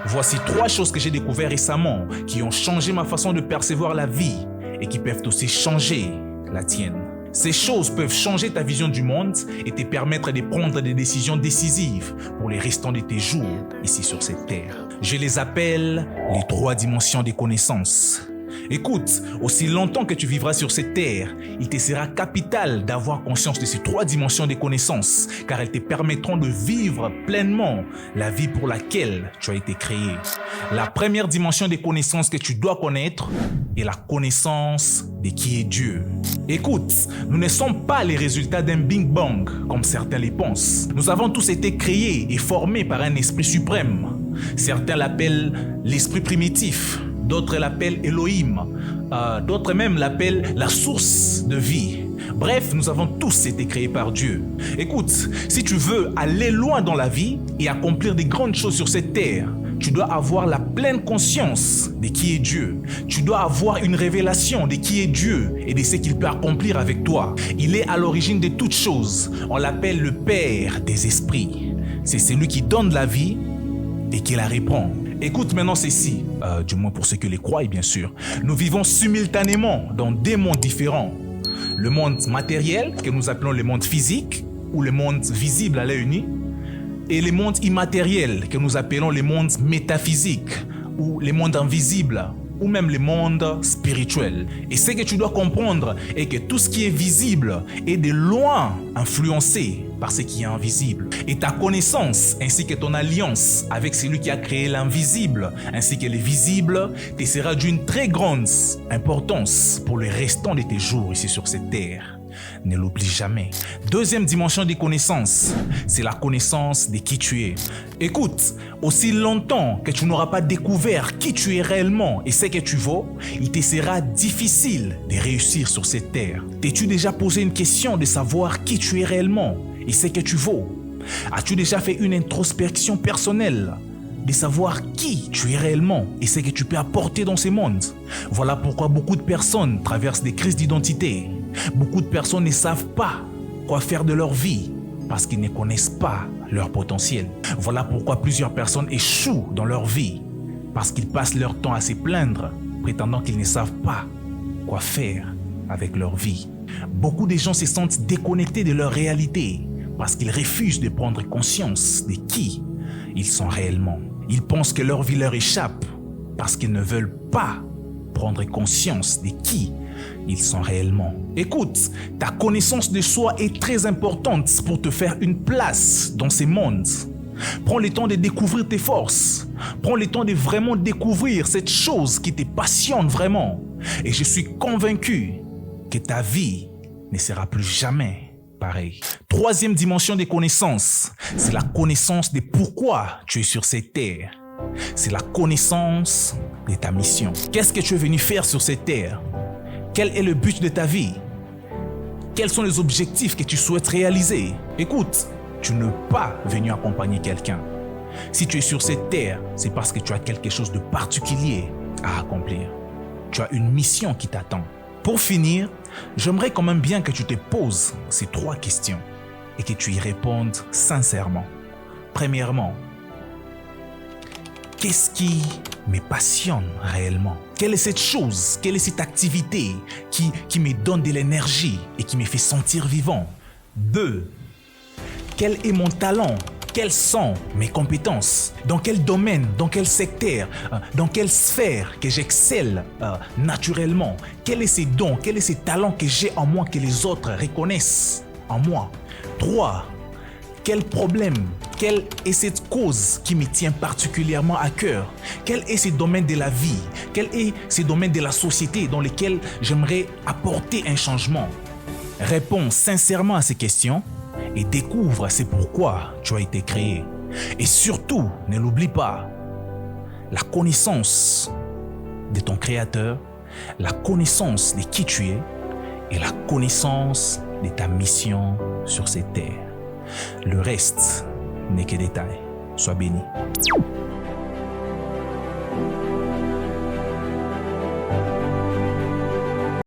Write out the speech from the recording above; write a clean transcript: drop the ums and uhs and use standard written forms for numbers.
Voici 3 choses que j'ai découvertes récemment qui ont changé ma façon de percevoir la vie et qui peuvent aussi changer la tienne. Ces choses peuvent changer ta vision du monde et te permettre de prendre des décisions décisives pour les restants de tes jours ici sur cette terre. Je les appelle les 3 dimensions des connaissances. Écoute, aussi longtemps que tu vivras sur cette terre, il te sera capital d'avoir conscience de ces 3 dimensions des connaissances, car elles te permettront de vivre pleinement la vie pour laquelle tu as été créé. La première dimension des connaissances que tu dois connaître est la connaissance de qui est Dieu. Écoute, nous ne sommes pas les résultats d'un Big Bang, comme certains les pensent. Nous avons tous été créés et formés par un esprit suprême. Certains l'appellent l'esprit primitif. D'autres l'appellent Elohim, d'autres même l'appellent la source de vie. Bref, nous avons tous été créés par Dieu. Écoute, si tu veux aller loin dans la vie et accomplir des grandes choses sur cette terre, tu dois avoir la pleine conscience de qui est Dieu. Tu dois avoir une révélation de qui est Dieu et de ce qu'il peut accomplir avec toi. Il est à l'origine de toutes choses. On l'appelle le Père des esprits. C'est celui qui donne la vie et qui la reprend. Écoute maintenant ceci, du moins pour ceux qui les croient bien sûr. Nous vivons simultanément dans 2 mondes différents. Le monde matériel, que nous appelons le monde physique, ou le monde visible à l'œil nu, et le monde immatériel, que nous appelons le monde métaphysique, ou le monde invisible, ou même le monde spirituel. Et ce que tu dois comprendre est que tout ce qui est visible est de loin influencé par ce qui est invisible. Et ta connaissance ainsi que ton alliance avec celui qui a créé l'invisible ainsi que le visible te sera d'une très grande importance pour le restant de tes jours ici sur cette terre. Ne l'oublie jamais. Deuxième dimension des connaissances, c'est la connaissance de qui tu es. Écoute, aussi longtemps que tu n'auras pas découvert qui tu es réellement et ce que tu vaux, il te sera difficile de réussir sur cette terre. T'es-tu déjà posé une question de savoir qui tu es réellement et ce que tu vaux? As-tu déjà fait une introspection personnelle de savoir qui tu es réellement et ce que tu peux apporter dans ce monde? Voilà pourquoi beaucoup de personnes traversent des crises d'identité. Beaucoup de personnes ne savent pas quoi faire de leur vie parce qu'ils ne connaissent pas leur potentiel. Voilà pourquoi plusieurs personnes échouent dans leur vie parce qu'ils passent leur temps à se plaindre, prétendant qu'ils ne savent pas quoi faire avec leur vie. Beaucoup de gens se sentent déconnectés de leur réalité parce qu'ils refusent de prendre conscience de qui ils sont réellement. Ils pensent que leur vie leur échappe parce qu'ils ne veulent pas prendre conscience de qui ils sont réellement. Écoute, ta connaissance de soi est très importante pour te faire une place dans ce monde. Prends le temps de découvrir tes forces. Prends le temps de vraiment découvrir cette chose qui te passionne vraiment. Et je suis convaincu que ta vie ne sera plus jamais pareille. Troisième dimension des connaissances, c'est la connaissance de pourquoi tu es sur cette terre. C'est la connaissance de ta mission. Qu'est-ce que tu es venu faire sur cette terre? Quel est le but de ta vie? Quels sont les objectifs que tu souhaites réaliser? Écoute, tu n'es pas venu accompagner quelqu'un. Si tu es sur cette terre, c'est parce que tu as quelque chose de particulier à accomplir. Tu as une mission qui t'attend. Pour finir, j'aimerais quand même bien que tu te poses ces 3 questions et que tu y répondes sincèrement. Premièrement, qu'est-ce qui me passionne réellement? Quelle est cette chose, quelle est cette activité qui me donne de l'énergie et qui me fait sentir vivant? 2. Quel est mon talent? Quelles sont mes compétences? Dans quel domaine, dans quel secteur, dans quelle sphère que j'excelle naturellement? Quels sont ces dons, quels sont ces talents que j'ai en moi que les autres reconnaissent en moi? 3. Quel problème, quelle est cette cause qui me tient particulièrement à cœur? Quel est ce domaine de la vie? Quel est ce domaine de la société dans lequel j'aimerais apporter un changement? Réponds sincèrement à ces questions et découvre c'est pourquoi tu as été créé. Et surtout, ne l'oublie pas, la connaissance de ton Créateur, la connaissance de qui tu es et la connaissance de ta mission sur cette terre. Le reste n'est que détail. Sois béni.